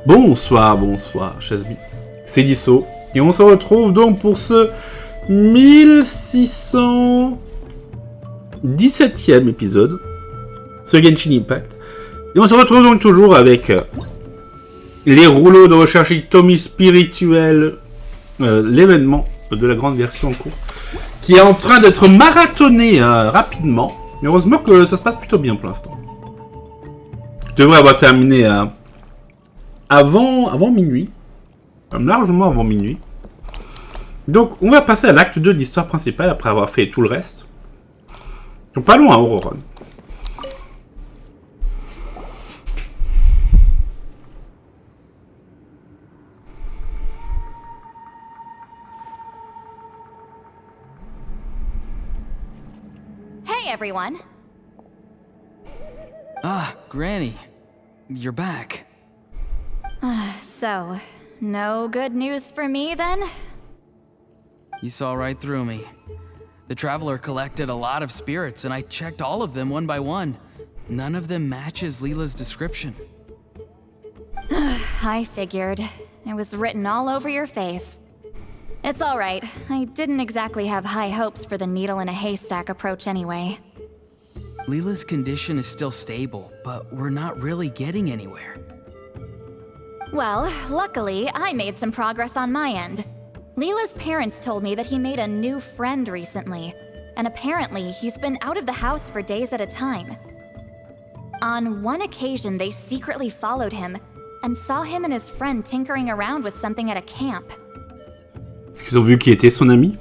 Bonsoir, chers amis. C'est Deaso. Et on se retrouve donc pour ce 1617e épisode sur GENSHINimpact. Et on se retrouve donc toujours avec les rouleaux de recherche Tommy spirituel, l'événement de la grande version en cours, qui est en train d'être marathonné rapidement. Mais heureusement que ça se passe plutôt bien pour l'instant. Je devrais avoir terminé avant minuit. Largement avant minuit. Donc, on va passer à l'acte 2 de l'histoire principale après avoir fait tout le reste. Donc, pas loin, Ororon. Hey, everyone. Ah, Granny. You're back. So, no good news for me then? You saw right through me. The Traveler collected a lot of spirits, and I checked all of them one by one. None of them matches Leyla's description. I figured. It was written all over your face. It's alright. I didn't exactly have high hopes for the needle in a haystack approach anyway. Leyla's condition is still stable, but we're not really getting anywhere. Well, luckily, I made some progress on my end. Leyla's parents told me that he made a new friend recently, and apparently he's been out of the house for days at a time. On one occasion, they secretly followed him, and saw him and his friend tinkering around with something at a camp. Est-ce qu'ils ont vu qui était son ami?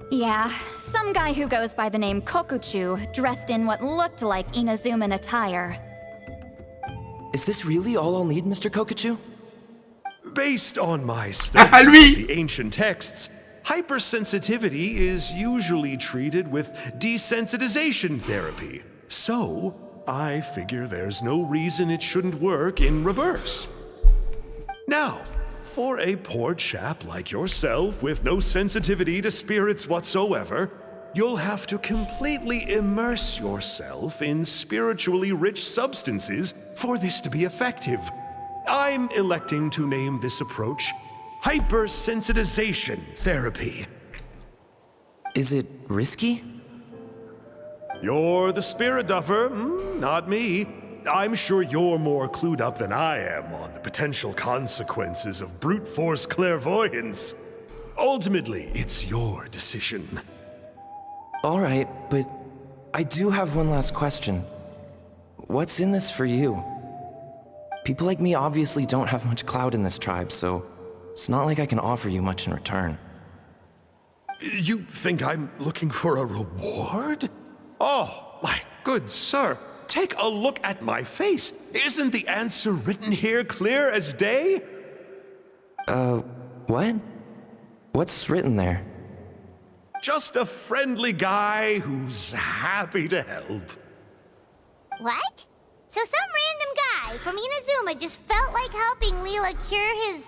Yeah, some guy who goes by the name Kokuchu, dressed in what looked like Inazuman attire. Is this really all I'll need, Mr. Kokuchu? Based on my studies of lui! the ancient texts, hypersensitivity is usually treated with desensitization therapy. So, I figure there's no reason it shouldn't work in reverse. Now, for a poor chap like yourself with no sensitivity to spirits whatsoever, you'll have to completely immerse yourself in spiritually rich substances for this to be effective. I'm electing to name this approach hypersensitization therapy. Is it risky? You're the spirit duffer, not me. I'm sure you're more clued up than I am on the potential consequences of brute force clairvoyance. Ultimately, it's your decision. All right, but I do have one last question. What's in this for you? People like me obviously don't have much clout in this tribe, so it's not like I can offer you much in return. You think I'm looking for a reward? Oh, my good sir, take a look at my face. Isn't the answer written here clear as day? What? What's written there? Just a friendly guy who's happy to help. What? So some random guy from Inazuma just felt like helping Leyla cure his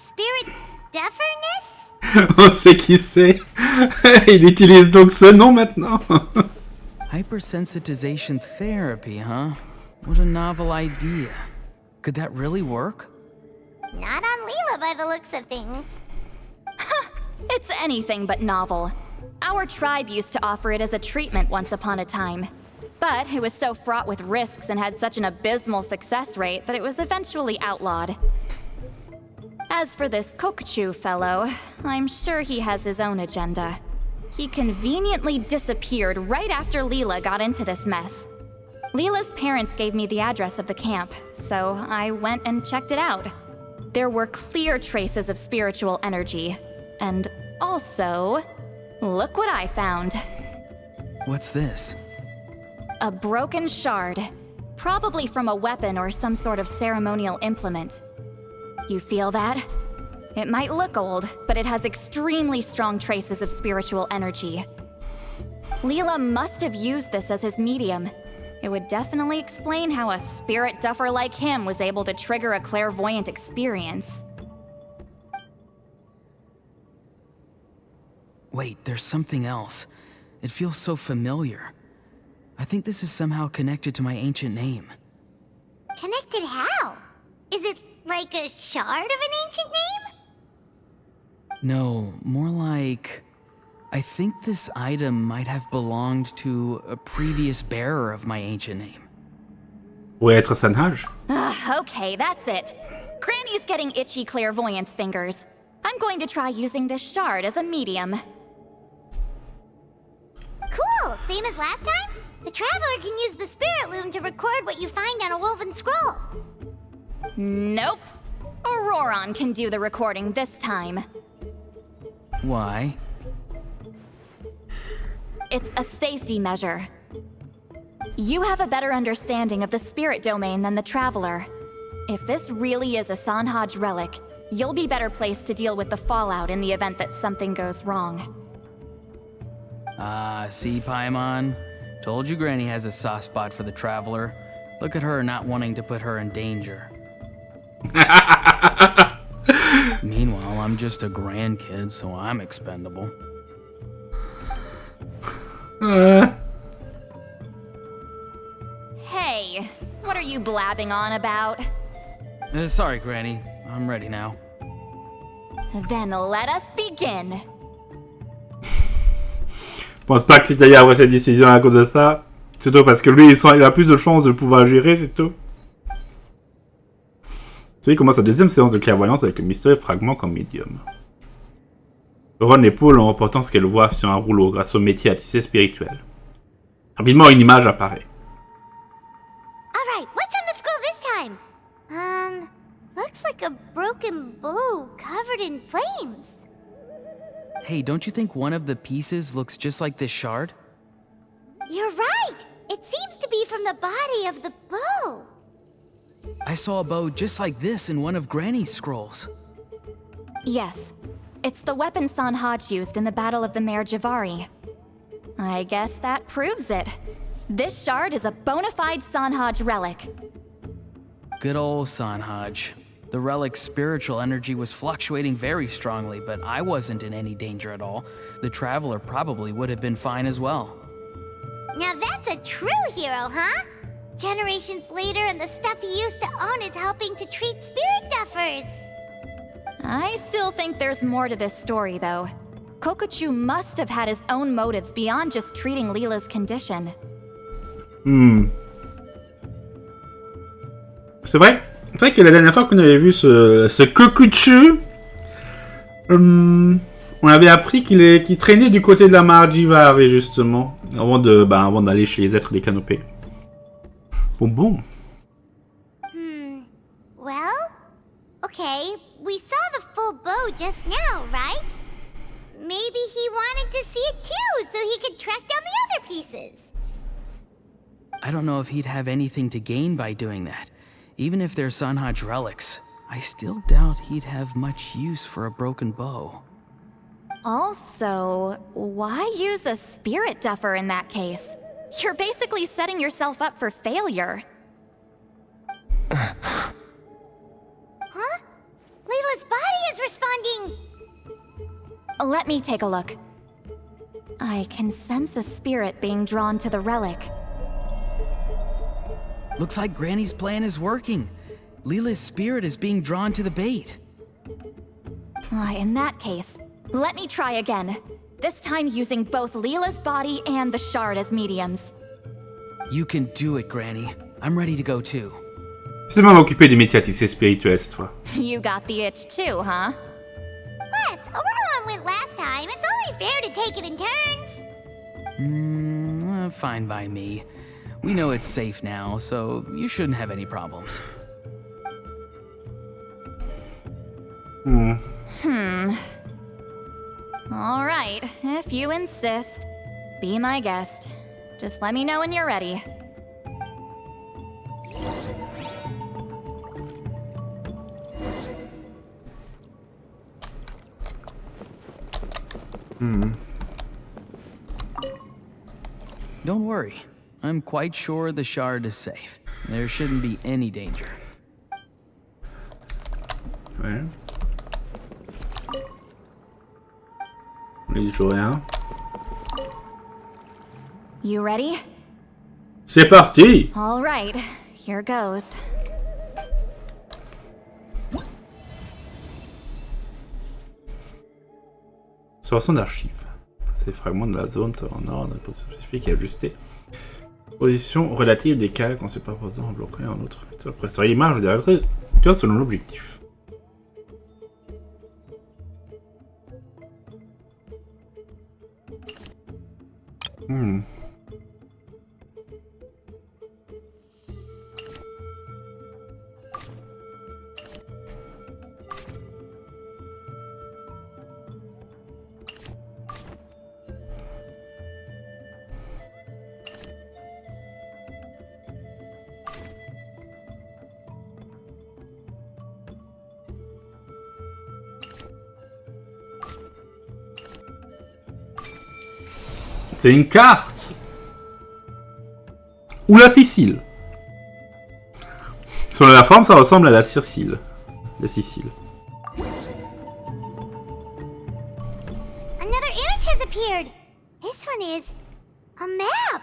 spirit deafness? On sait qui c'est. Il utilise donc ce nom maintenant. Hypersensitization therapy, huh? What a novel idea. Could that really work? Not on Leyla by the looks of things. It's anything but novel. Our tribe used to offer it as a treatment once upon a time. But it was so fraught with risks and had such an abysmal success rate that it was eventually outlawed. As for this Kokuchu fellow, I'm sure he has his own agenda. He conveniently disappeared right after Leyla got into this mess. Leyla's parents gave me the address of the camp, so I went and checked it out. There were clear traces of spiritual energy. And also, look what I found. What's this? A broken shard. Probably from a weapon or some sort of ceremonial implement. You feel that? It might look old, but it has extremely strong traces of spiritual energy. Leyla must have used this as his medium. It would definitely explain how a spirit duffer like him was able to trigger a clairvoyant experience. Wait, there's something else. It feels so familiar. I think this is somehow connected to my ancient name. Connected how? Is it Like a shard of an ancient name? No, more like... I think this item might have belonged to a previous bearer of my ancient name. Pourrait être Sanhaj. Okay, that's it. Granny's getting itchy clairvoyance fingers. I'm going to try using this shard as a medium. Cool, same as last time? The Traveler can use the Spirit Loom to record what you find on a woven scroll. Nope. Ororon can do the recording this time. Why? It's a safety measure. You have a better understanding of the spirit domain than the Traveler. If this really is a Sanhaj relic, you'll be better placed to deal with the fallout in the event that something goes wrong. See, Paimon? Told you Granny has a soft spot for the Traveler. Look at her not wanting to put her in danger. Meanwhile, I'm just a grandkid, so I'm expendable. Hey, what are you blabbing on about? Sorry, Granny. I'm ready now. Then let us begin. Je pense pas que Citlali a pris cette décision à cause de ça. C'est tout parce que lui, il a plus de chances de pouvoir gérer, c'est tout. Il commence sa deuxième séance de clairvoyance avec le mystérieux fragment comme médium. Ororon épaule en reportant ce qu'elle voit sur un rouleau grâce au métier à tisser spirituel. Rapidement, une image apparaît. Alright, what's on the scroll this time? Looks like a broken bow covered in flames. Hey, don't you think one of the pieces looks just like this shard? You're right! It seems to be from the body of the bow. I saw a bow just like this in one of Granny's scrolls. Yes, it's the weapon Sanhaj used in the Battle of the Mare Jivari. I guess that proves it. This shard is a bona fide Sanhaj relic. Good old Sanhaj. The relic's spiritual energy was fluctuating very strongly, but I wasn't in any danger at all. The Traveler probably would have been fine as well. Now that's a true hero, huh? Generations later and the stuff he used to own is helping to treat spirit duffers. I still think there's more to this story, though. Kokochu must have had his own motives beyond just treating Leyla's condition. C'est vrai que la dernière fois qu'on avait vu ce Kokochu, on avait appris qu'il traînait du côté de la Mare Jivari, justement, avant d'aller chez les êtres des canopées. Bon. Well, okay, we saw the full bow just now, right? Maybe he wanted to see it too, so he could track down the other pieces. I don't know if he'd have anything to gain by doing that. Even if they're Sanhaj relics, I still doubt he'd have much use for a broken bow. Also, why use a spirit duffer in that case? You're basically setting yourself up for failure. Huh? Leyla's body is responding! Let me take a look. I can sense a spirit being drawn to the relic. Looks like Granny's plan is working. Leyla's spirit is being drawn to the bait. In that case, let me try again. This time using both Leyla's body and the shard as mediums. You can do it, Granny. I'm ready to go too. C'est même occupé du métier à tisser spirituel cette fois. You got the itch too, huh? Plus, Ororon went last time. It's only fair to take it in turns. Fine by me. We know it's safe now, so you shouldn't have any problems. All right, if you insist. Be my guest. Just let me know when you're ready. Don't worry. I'm quite sure the shard is safe. There shouldn't be any danger. Ouais. On dit toujours rien. You ready? C'est parti! All right, here goes. Observation d'archives. Ces fragments de la zone sont en ordre, position spécifique et ajustée. Position relative des cas quand c'est pas présent en bloquant en outre. Après, sur l'image, je dirais, tu vois, selon l'objectif. C'est une carte. Ou la Sicile. Sur la forme, ça ressemble à la Sicile. La Sicile. Another image has appeared. This one is a map.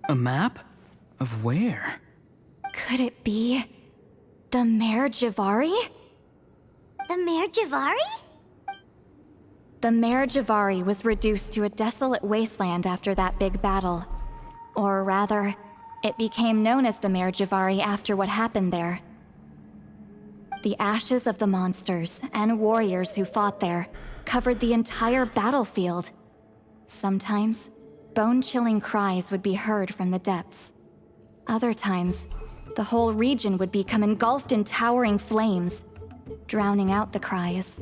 A map? Of where? Could it be the Mare Jivari? The Mare Jivari? The Mare Jivari was reduced to a desolate wasteland after that big battle. Or rather, it became known as the Mare Jivari after what happened there. The ashes of the monsters and warriors who fought there covered the entire battlefield. Sometimes, bone-chilling cries would be heard from the depths. Other times, the whole region would become engulfed in towering flames, drowning out the cries.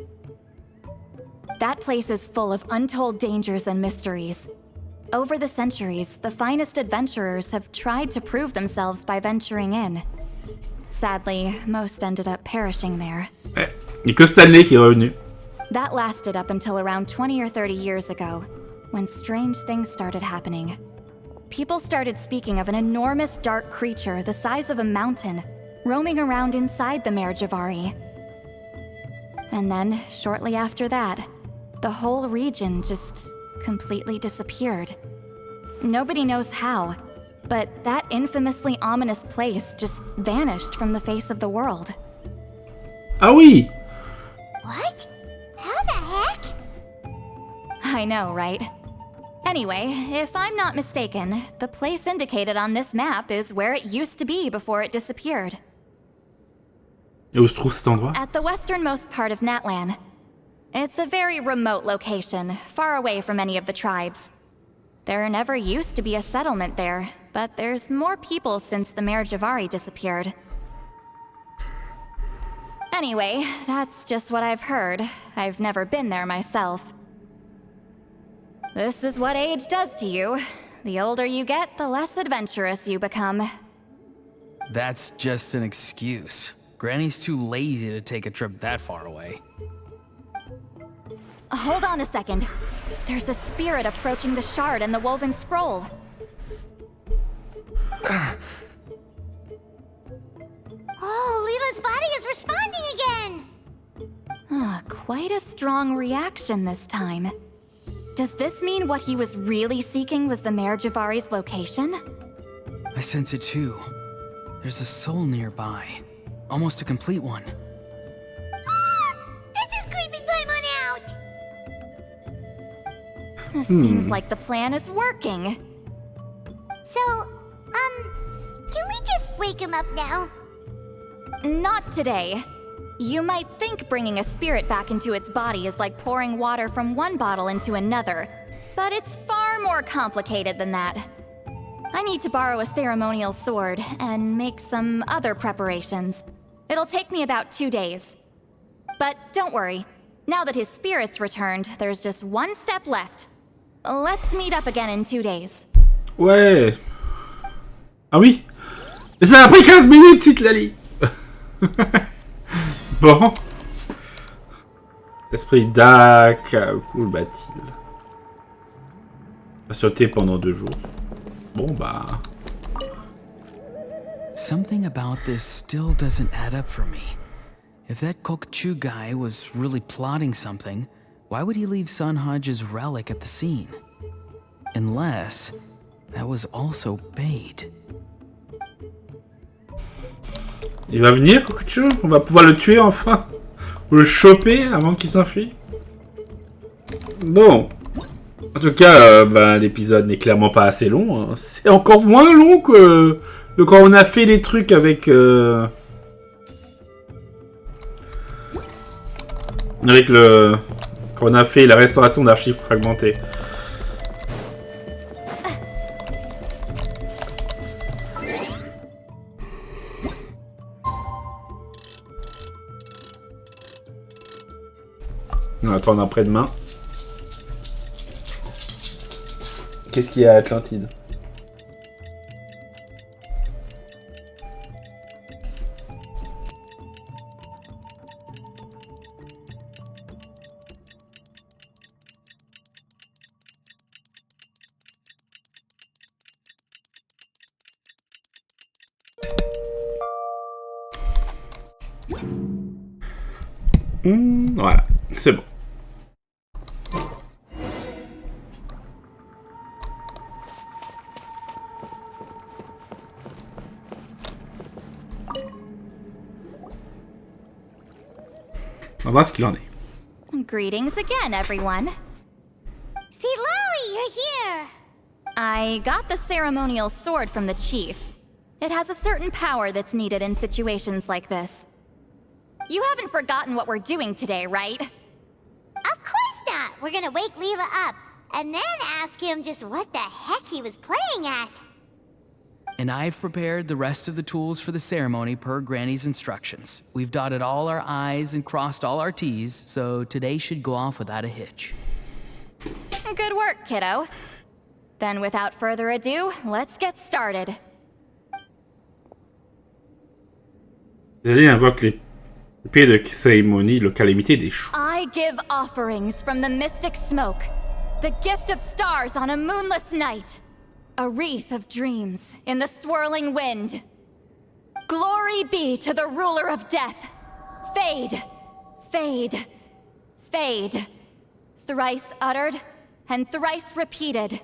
That place is full of untold dangers and mysteries. Over the centuries, the finest adventurers have tried to prove themselves by venturing in. Sadly, most ended up perishing there. Il n'y a que Stanley qui est revenu. That lasted up until around 20 or 30 years ago, when strange things started happening. People started speaking of an enormous dark creature the size of a mountain, roaming around inside the Mare Jivari. And then, shortly after that, the whole region just completely disappeared. Nobody knows how, but that infamously ominous place just vanished from the face of the world. Ah oui! What? How the heck? I know, right? Anyway, if I'm not mistaken, the place indicated on this map is where it used to be before it disappeared. Et où se trouve cet endroit? At the westernmost part of Natlan. It's a very remote location, far away from any of the tribes. There never used to be a settlement there, but there's more people since the Mare Jivari disappeared. Anyway, that's just what I've heard. I've never been there myself. This is what age does to you. The older you get, the less adventurous you become. That's just an excuse. Granny's too lazy to take a trip that far away. Hold on a second. There's a spirit approaching the shard and the woven scroll. Oh, Leela's body is responding again! Quite a strong reaction this time. Does this mean what he was really seeking was the Mare Jivari's location? I sense it too. There's a soul nearby. Almost a complete one. This is creepy Paimon out! Seems like the plan is working. So, can we just wake him up now? Not today. You might think bringing a spirit back into its body is like pouring water from one bottle into another, but it's far more complicated than that. I need to borrow a ceremonial sword and make some other preparations. It'll take me about 2 days. But don't worry, now that his spirit's returned, there's just one step left. Let's meet up again in 2 days. Ouais. Ah oui. Et ça a pris 15 minutes, Citlali. Bon. L'esprit d'Ak. Cool, Bathilde. Patienter pendant 2 jours. Bon, bah. Something about this still doesn't add up for me. If that Kokchu guy was really plotting something, why would he leave Sanhage's relic at the scene? Unless that was also bait. Il va venir, Kokucho? On va pouvoir le tuer enfin? Ou le choper avant qu'il s'enfuit? Bon. En tout cas, l'épisode n'est clairement pas assez long. Hein. C'est encore moins long que quand on a fait les trucs avec... Avec le... Quand on a fait la restauration d'archives fragmentées. On va attendre après-demain. Qu'est-ce qu'il y a à Atlantide? Voilà, c'est bon. On va voir ce qu'il en est. Greetings again, everyone. Citlali, you're here! I got the ceremonial sword from the chief. It has a certain power that's needed in situations like this. You haven't forgotten what we're doing today, right? Of course not! We're gonna wake Leyla up, and then ask him just what the heck he was playing at. And I've prepared the rest of the tools for the ceremony per Granny's instructions. We've dotted all our I's and crossed all our T's, so today should go off without a hitch. Good work, kiddo. Then without further ado, let's get started. Citlali invoque l'épée de cérémonie, le calamité des choux. I give offerings from the mystic smoke, the gift of stars on a moonless night, a wreath of dreams in the swirling wind. Glory be to the ruler of death. Fade, fade, fade. Thrice uttered and thrice repeated.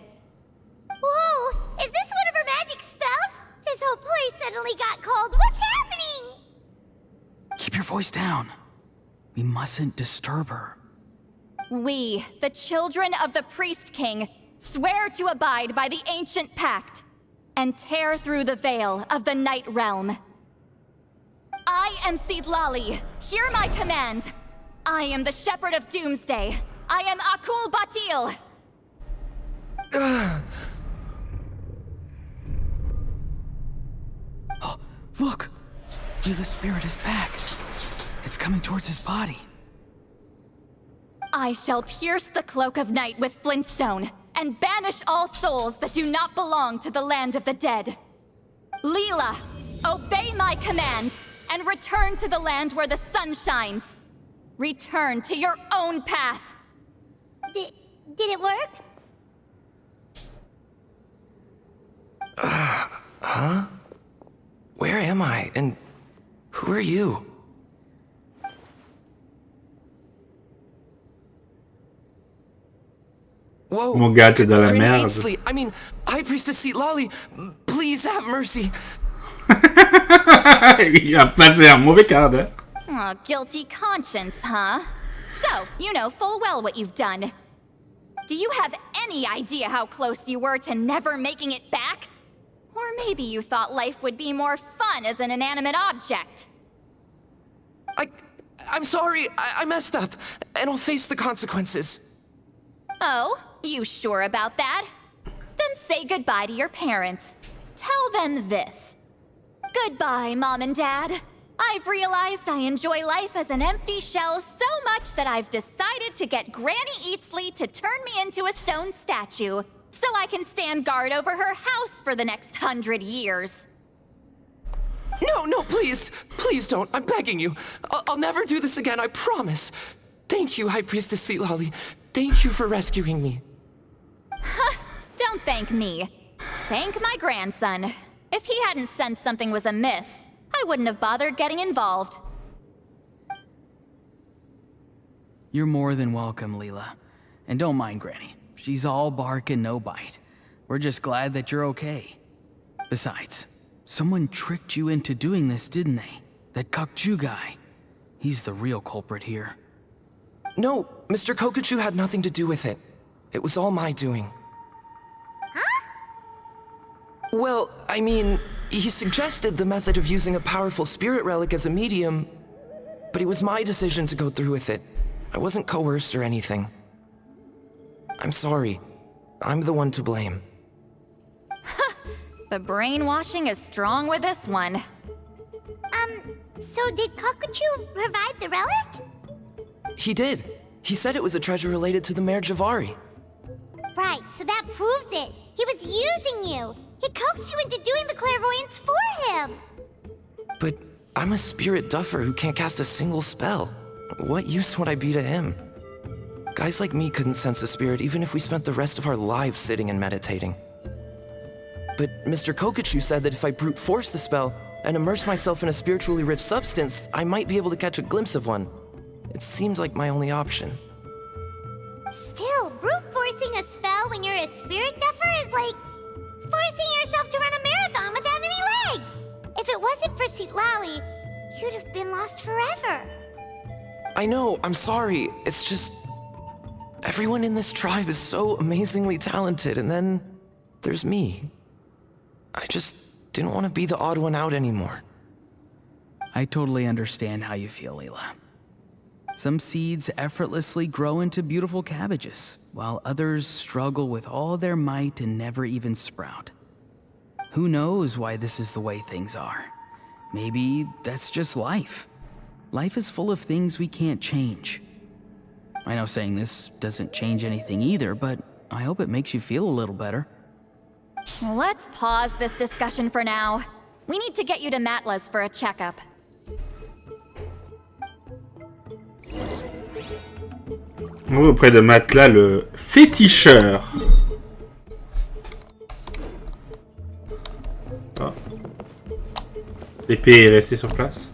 Whoa! Is this one of her magic spells? This whole place suddenly got cold. What's happening? Keep your voice down. We mustn't disturb her. We, the children of the Priest King, swear to abide by the ancient pact and tear through the veil of the Night Realm. I am Citlali. Hear my command. I am the Shepherd of Doomsday. I am Akul Batil. Oh, look! Leyla's spirit is back. It's coming towards his body. I shall pierce the cloak of night with flintstone and banish all souls that do not belong to the land of the dead. Leyla, obey my command and return to the land where the sun shines. Return to your own path. Did it work? Huh? Where am I? And who are you? Whoa! Mon gars, t'es dans la Granny merde. Ainsley, I mean, High Priestess Citlali, please have mercy. Il a passé un mauvais quart d'heure. Oh, guilty conscience, huh? So, you know full well what you've done. Do you have any idea how close you were to never making it back? Or maybe you thought life would be more fun as an inanimate object. I'm sorry, I messed up, and I'll face the consequences. Oh, you sure about that? Then say goodbye to your parents. Tell them this. Goodbye, Mom and Dad. I've realized I enjoy life as an empty shell so much that I've decided to get Granny Eatsley to turn me into a stone statue, so I can stand guard over her house for the next 100 years. No, please. Please don't. I'm begging you. I'll never do this again, I promise. Thank you, High Priestess Citlali. Thank you for rescuing me. Don't thank me. Thank my grandson. If he hadn't sensed something was amiss, I wouldn't have bothered getting involved. You're more than welcome, Leyla. And don't mind Granny. She's all bark and no bite. We're just glad that you're okay. Besides, someone tricked you into doing this, didn't they? That Kokju guy. He's the real culprit here. No, Mr. Kokachu had nothing to do with it. It was all my doing. Huh? Well, I mean, he suggested the method of using a powerful spirit relic as a medium, but it was my decision to go through with it. I wasn't coerced or anything. I'm sorry. I'm the one to blame. The brainwashing is strong with this one. So did Kokachu provide the relic? He did. He said it was a treasure related to the Mare Jivari. Right, so that proves it. He was using you. He coaxed you into doing the clairvoyance for him. But I'm a spirit duffer who can't cast a single spell. What use would I be to him? Guys like me couldn't sense a spirit even if we spent the rest of our lives sitting and meditating. But Mr. Kokachu said that if I brute force the spell and immerse myself in a spiritually rich substance, I might be able to catch a glimpse of one. It seems like my only option. Still, brute forcing a spell when you're a spirit duffer is like forcing yourself to run a marathon without any legs. If it wasn't for Citlali, you'd have been lost forever. I know, I'm sorry. It's just... everyone in this tribe is so amazingly talented, and then there's me. I just didn't want to be the odd one out anymore. I totally understand how you feel, Leyla. Some seeds effortlessly grow into beautiful cabbages, while others struggle with all their might and never even sprout. Who knows why this is the way things are? Maybe that's just life. Life is full of things we can't change. I know saying this doesn't change anything either, but I hope it makes you feel a little better. Let's pause this discussion for now. We need to get you to Matla's for a checkup. On va auprès de Matla, le féticheur. Ah. L'épée est restée sur place.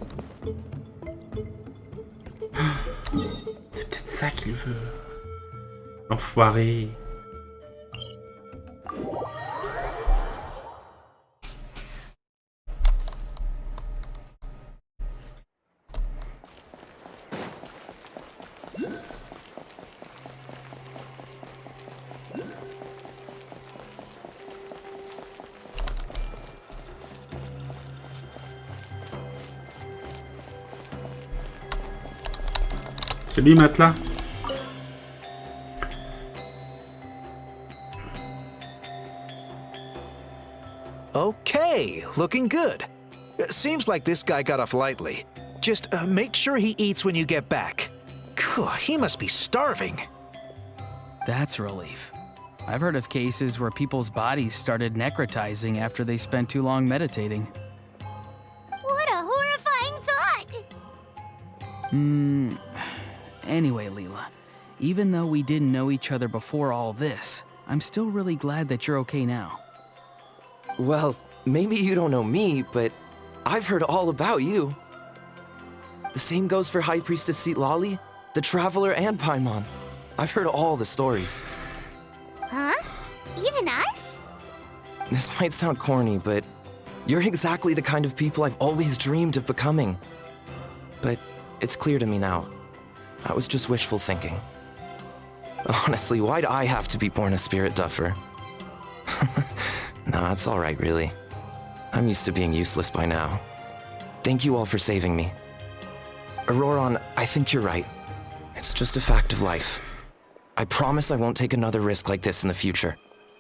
C'est peut-être ça qu'il veut. L'enfoiré. Salut Matla. Okay, looking good. Seems like this guy got off lightly. Just make sure he eats when you get back. He must be starving. That's a relief. I've heard of cases where people's bodies started necrotizing after they spent too long meditating. What a horrifying thought! Anyway, Leyla, even though we didn't know each other before all this, I'm still really glad that you're okay now. Well, maybe you don't know me, but I've heard all about you. The same goes for High Priestess Citlali, the Traveler, and Paimon. I've heard all the stories. Huh? Even us? This might sound corny, but you're exactly the kind of people I've always dreamed of becoming. But it's clear to me now. That was just wishful thinking. Honestly, why'd I have to be born a spirit duffer? Nah, it's alright, really. I'm used to being useless by now. Thank you all for saving me. Ororon, I think you're right. It's just a fact of life. I promise I won't take another risk like this in the future.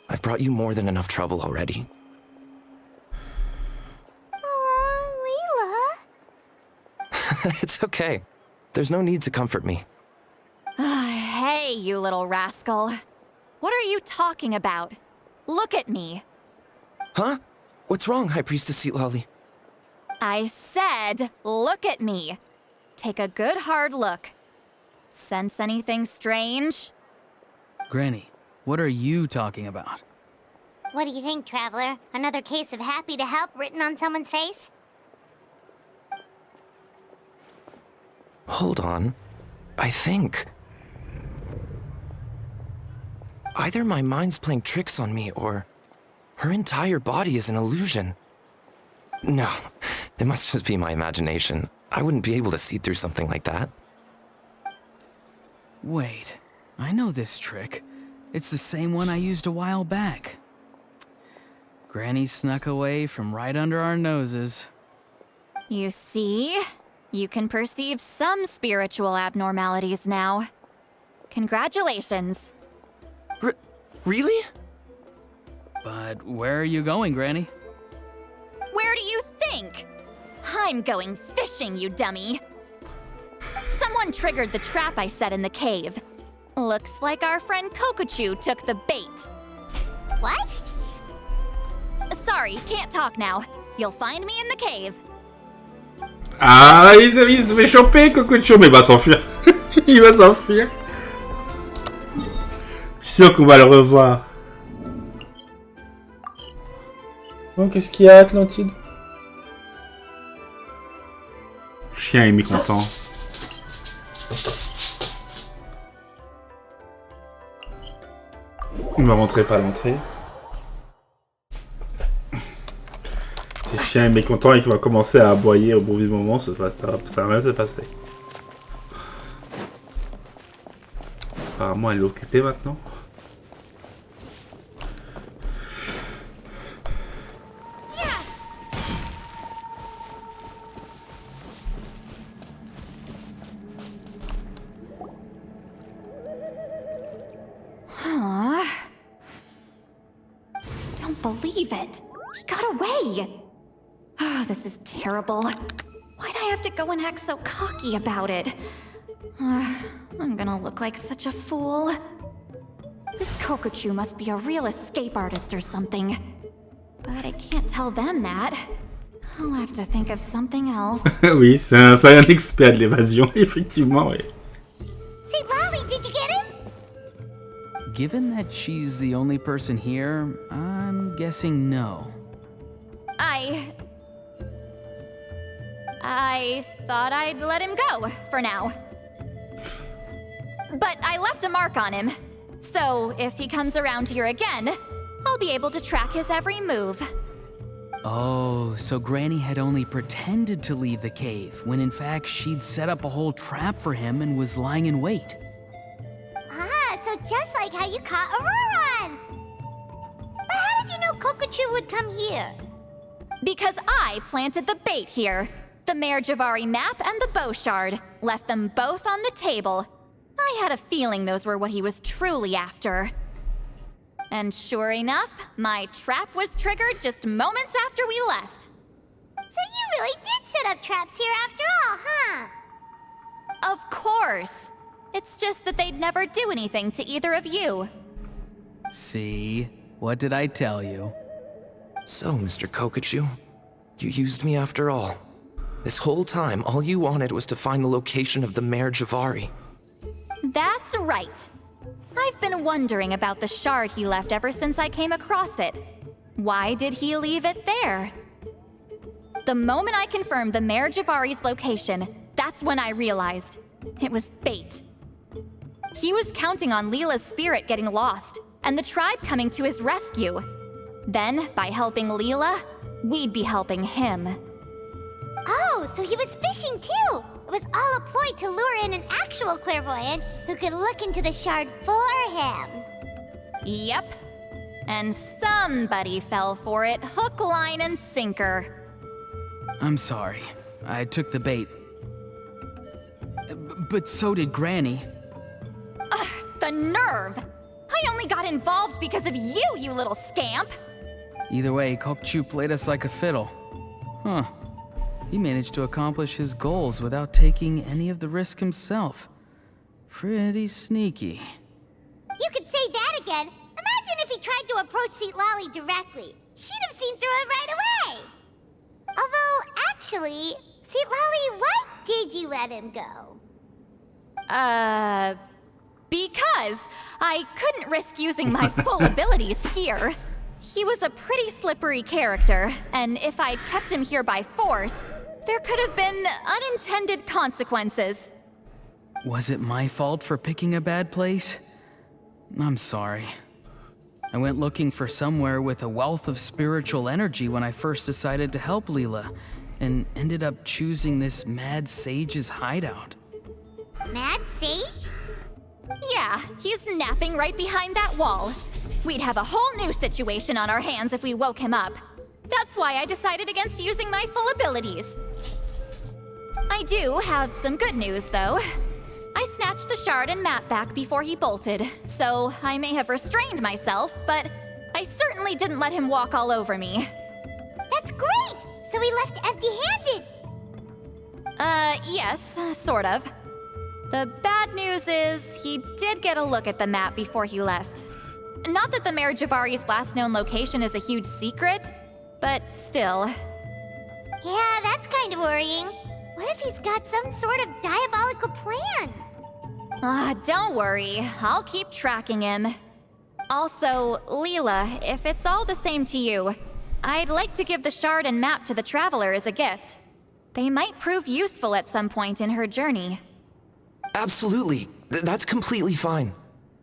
I've brought you more than enough trouble already. Oh, Leyla. It's okay. There's no need to comfort me. Hey, you little rascal. What are you talking about? Look at me. Huh? What's wrong, High Priestess Citlali? I said, look at me. Take a good hard look. Sense anything strange? Granny, what are you talking about? What do you think, Traveler? Another case of happy to help written on someone's face? Hold on. I think... either my mind's playing tricks on me, or her entire body is an illusion. No, it must just be my imagination. I wouldn't be able to see through something like that. Wait, I know this trick. It's the same one I used a while back. Granny snuck away from right under our noses. You see? You can perceive some spiritual abnormalities now. Congratulations. Really? But where are you going, Granny? Where do you think? I'm going fishing, you dummy. Someone triggered the trap I set in the cave. Looks like our friend Kokochu took the bait. What? Sorry, can't talk now. You'll find me in the cave. Ah, il se fait choper, Kokocho, mais il va s'enfuir. Il va s'enfuir. Je suis sûr qu'on va le revoir. Oh, qu'est-ce qu'il y a, Atlantide? Le chien est mécontent. Il va rentrer par l'entrée. Si le chien est mécontent et qu'il va commencer à aboyer au mauvais moment, ça va rien se passer. Apparemment, elle est occupée maintenant. Believe it. He got away. Oh, this is terrible. Why'd I have to go and act so cocky about it? I'm gonna look like such a fool. This Kokochu must be a real escape artist or something. But I can't tell them that. I'll have to think of something else. Oui, c'est un expert de l'évasion, effectivement, oui. Citlali, did you get him? Given that she's the only person here, I'm guessing no. I thought I'd let him go, for now. But I left a mark on him. So if he comes around here again, I'll be able to track his every move. Oh, so Granny had only pretended to leave the cave, when in fact she'd set up a whole trap for him and was lying in wait. Ah, so just like how you caught Ororon! But how did you know Kokochu would come here? Because I planted the bait here. The Mare Jivari map and the bow shard. Left them both on the table. I had a feeling those were what he was truly after. And sure enough, my trap was triggered just moments after we left. So you really did set up traps here after all, huh? Of course. It's just that they'd never do anything to either of you. See? What did I tell you? So, Mr. Kokochu, you used me after all. This whole time, all you wanted was to find the location of the Mare Jivari. That's right. I've been wondering about the shard he left ever since I came across it. Why did he leave it there? The moment I confirmed the Mare Jivari's location, that's when I realized it was bait. He was counting on Leyla's spirit getting lost, and the tribe coming to his rescue. Then, by helping Leyla, we'd be helping him. Oh, so he was fishing too! It was all a ploy to lure in an actual clairvoyant who could look into the shard for him. Yep. And somebody fell for it, hook, line, and sinker. I'm sorry. I took the bait. But so did Granny. Ugh, the nerve! I only got involved because of you, you little scamp! Either way, Kokochu played us like a fiddle. Huh. He managed to accomplish his goals without taking any of the risk himself. Pretty sneaky. You could say that again. Imagine if he tried to approach Citlali directly. She'd have seen through it right away. Although, actually, Citlali, why did you let him go? Because I couldn't risk using my full abilities here. He was a pretty slippery character, and if I kept him here by force, there could have been unintended consequences. Was it my fault for picking a bad place? I'm sorry. I went looking for somewhere with a wealth of spiritual energy when I first decided to help Leyla, and ended up choosing this mad sage's hideout. Mad Sage? Yeah, he's napping right behind that wall. We'd have a whole new situation on our hands if we woke him up. That's why I decided against using my full abilities. I do have some good news, though. I snatched the shard and map back before he bolted, so I may have restrained myself, but I certainly didn't let him walk all over me. That's great! So he left empty-handed! Yes, sort of. The bad news is, he did get a look at the map before he left. Not that the Mare Jivari's last known location is a huge secret, but still. Yeah, that's kind of worrying. What if he's got some sort of diabolical plan? Don't worry. I'll keep tracking him. Also, Leyla, if it's all the same to you, I'd like to give the shard and map to the Traveler as a gift. They might prove useful at some point in her journey. Absolutely. That's completely fine.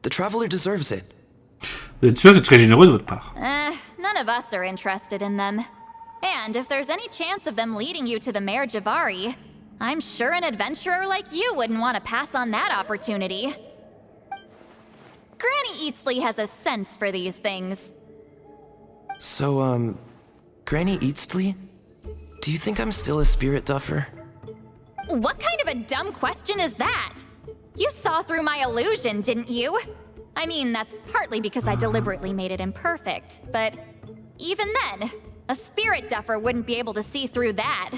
The Traveler deserves it. C'est très généreux de votre part. None of us are interested in them. And if there's any chance of them leading you to the Mare Jivari, I'm sure an adventurer like you wouldn't want to pass on that opportunity. Granny Eatsley has a sense for these things. So, Granny Eatsley? Do you think I'm still a spirit duffer? What kind of a dumb question is that? You saw through my illusion, didn't you? I mean, that's partly because I deliberately made it imperfect, but even then, a spirit duffer wouldn't be able to see through that.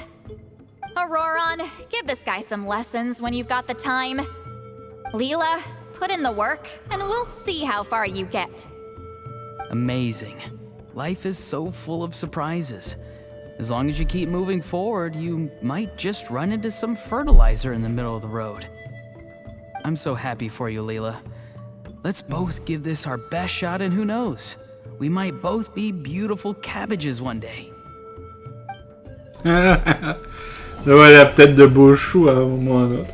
Ororon, give this guy some lessons when you've got the time. Leyla, put in the work, and we'll see how far you get. Amazing. Life is so full of surprises. As long as you keep moving forward, you might just run into some fertilizer in the middle of the road. I'm so happy for you, Leyla. Let's both give this our best shot, and who knows? We might both be beautiful cabbages one day. Ouais, la tête de beau chou à un moment ou à un autre.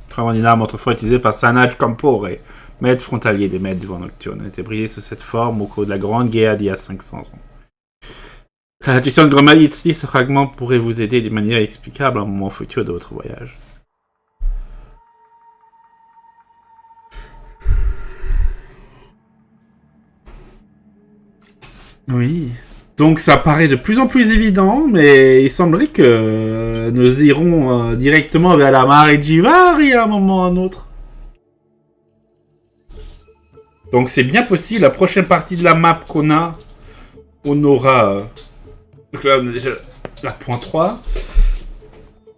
Vraiment une arme autrefois utilisée par Sanaj Campore, maître frontalier des maîtres du vent nocturne. Elle a été brillée sous cette forme au cours de la Grande Guerre d'il y a 500 ans. Sa intuition de Granny Eatsley, ce fragment pourrait vous aider de manière explicable à un moment futur de votre voyage. Oui. Donc ça paraît de plus en plus évident, mais il semblerait que nous irons directement vers la Mare Jivari à un moment ou à un autre. Donc c'est bien possible, la prochaine partie de la map qu'on a, on aura... donc là on a déjà la point 3.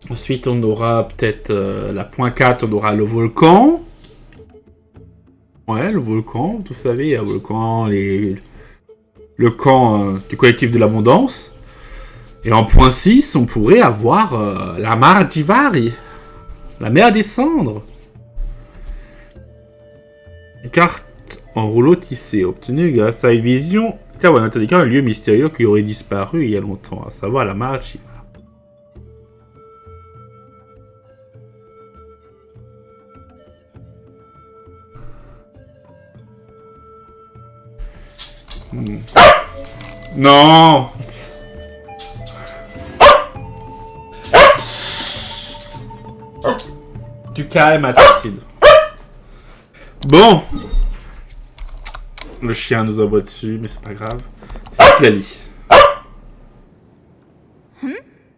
Ensuite on aura peut-être la point 4, on aura le volcan. Ouais, le volcan, vous savez, il y a le volcan, le camp du collectif de l'abondance. Et en point 6, on pourrait avoir la Mare Jivari, la mer des cendres. Une carte en rouleau tissé, obtenue grâce à une vision car on a indiqué un lieu mystérieux qui aurait disparu il y a longtemps, à savoir la Mare Jivari. Non. Du calme à Tartine. Bon. Le chien nous aboie dessus, mais c'est pas grave. Citlali.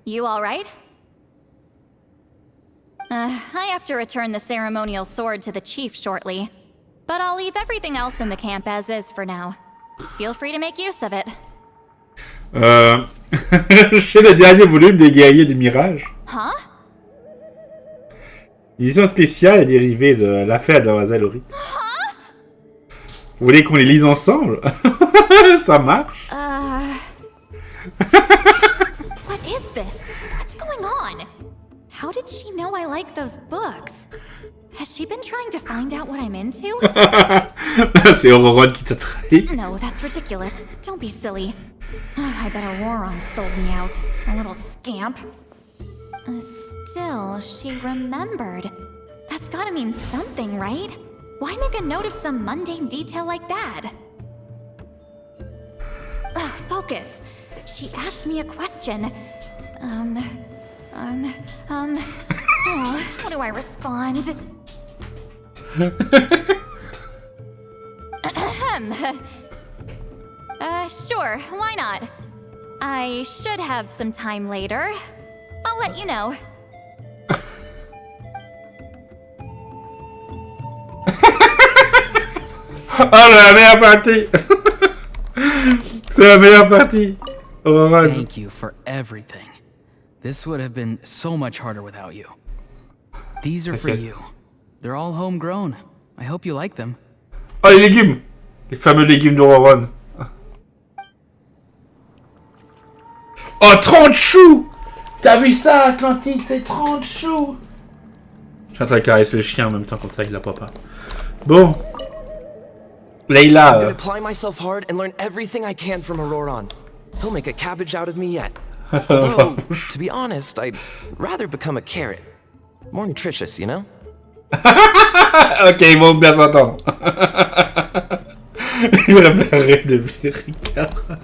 You alright? I have to return the ceremonial sword to the chief shortly. But I'll leave everything else in the camp as is for now. Feel free to make use of it. Chez le dernier volume des Guerriers du Mirage. Huh? Édition spéciale est dérivée de l'affaire de Mademoiselle Orit. Vous voulez qu'on les lise ensemble? Ça marche. What is this? What's going on? How did she know I like those books? Has she been trying to find out what I'm into? C'est Ororon qui t'a trahi. No, that's ridiculous. Don't be silly. I bet Ororon sold me out. A little scamp. Still, she remembered. That's gotta mean something, right? Why make a note of some mundane detail like that? focus. She asked me a question. Oh, how do I respond? Sure, why not? I should have some time later. I'll let you know. Oh, la meilleure partie. C'est la meilleure partie. Ororon. Thank you for everything. This would have been so much harder without you. These are for you. They're all homegrown. I hope you like them. Oh, les légumes. Les fameux légumes d'Ororon. Oh, 30 choux. T'as vu ça, Atlantide? C'est 30 choux. Je suis en train de caresser le chien en même temps, comme ça il la voit pas. Bon. Leyla. I'm gonna apply myself hard and learn everything I can from Ororon. He'll make a cabbage out of me yet. Although, to be honest, I'd rather become a carrot. More nutritious, you know? Ok, ils vont bien s'entendre. Il va faire devenir une carotte.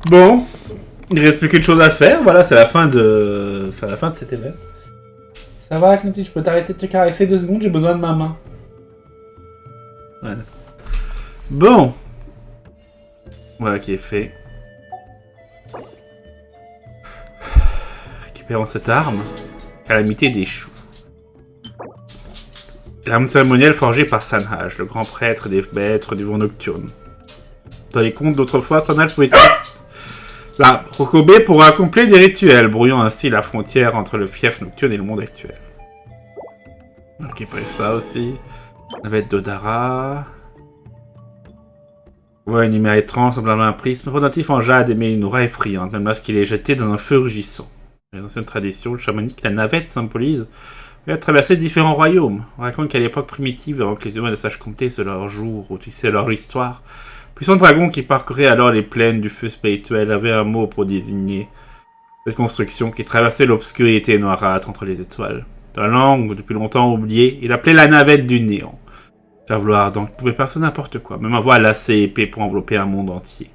Bon, il reste plus qu'une chose à faire. Voilà, c'est la fin de cet événement. Ça va, Clinty, je peux t'arrêter de te caresser 2 secondes, j'ai besoin de ma main. Voilà. Bon. Voilà qui est fait. Récupérons cette arme. Calamité des choux. L'arme cérémonielle forgée par Sanhaj, le grand prêtre des maîtres du vent nocturne. Dans les contes d'autrefois, Sanhaj pouvait être là, recobé pour accomplir des rituels, brouillant ainsi la frontière entre le fief nocturne et le monde actuel. Ok, pas ça aussi. Navette d'Odara. Ouais, une lumière étrange, semblant à un prisme, pendentif en jade émet une aura effrayante, même lorsqu'il est jeté dans un feu rugissant. Dans l'ancienne tradition chamanique, la navette symbolise a traversé différents royaumes. On raconte qu'à l'époque primitive, avant que les humains ne sachent compter sur leurs jours ou tisser leur histoire, puissant dragon qui parcourait alors les plaines du feu spirituel avait un mot pour désigner cette construction qui traversait l'obscurité noirâtre entre les étoiles. Dans la langue depuis longtemps oubliée, il appelait la navette du néant. Faire vouloir donc pouvait passer n'importe quoi, même avoir lacé épée pour envelopper un monde entier.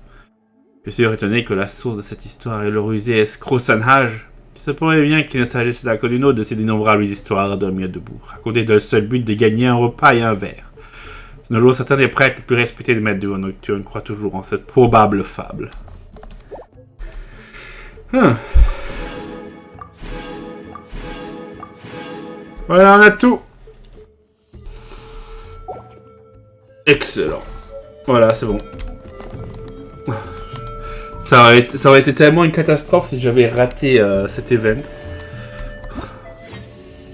Je suis étonné que la source de cette histoire est le rusé escroc Sanhaj. Il se pourrait bien qu'il ne s'agisse là que d'une autre de ces innombrables histoires à dormir debout, racontées dans le seul but de gagner un repas et un verre. De nos jours, certains des prêtres les plus réputés des maîtres du vent nocturne croient toujours en cette probable fable. Voilà, on a tout. Excellent. Voilà, c'est bon. Ça aurait été tellement une catastrophe si j'avais raté cet event.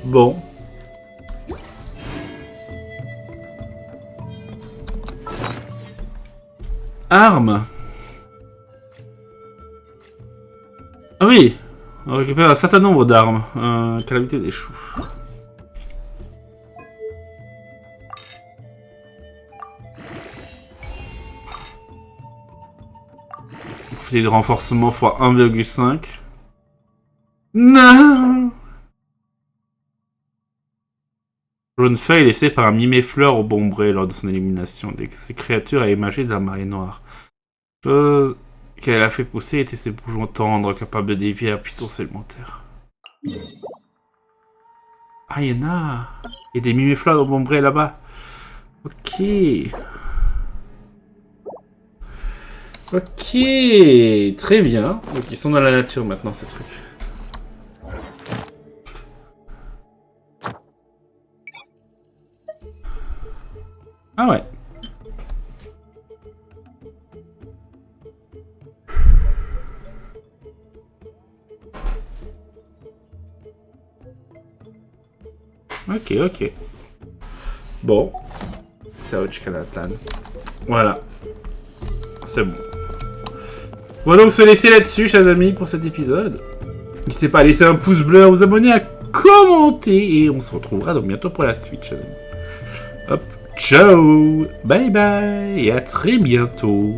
Bon. Armes. Ah oui. On récupère un certain nombre d'armes. Calamité des choux. De renforcement x 1,5. Non. Jaune feuille laissée par un miméfleur au bombré lors de son élimination. Dès que ces créatures a émergé de la marée noire. Chose qu'elle a fait pousser était ses bourgeons tendres capables de dévier à puissance élémentaire. Ah, il y en a. Il y a des miméfleurs au bombré là-bas. Ok. Ok, très bien. Donc ils sont dans la nature maintenant ces trucs. Ah ouais. Ok, ok. Bon. Sauvetage qu'il. Voilà. C'est bon. On va donc se laisser là-dessus, chers amis, pour cet épisode. N'hésitez pas à laisser un pouce bleu, à vous abonner, à commenter, et on se retrouvera donc bientôt pour la suite, chers amis. Hop, ciao, bye bye, et à très bientôt.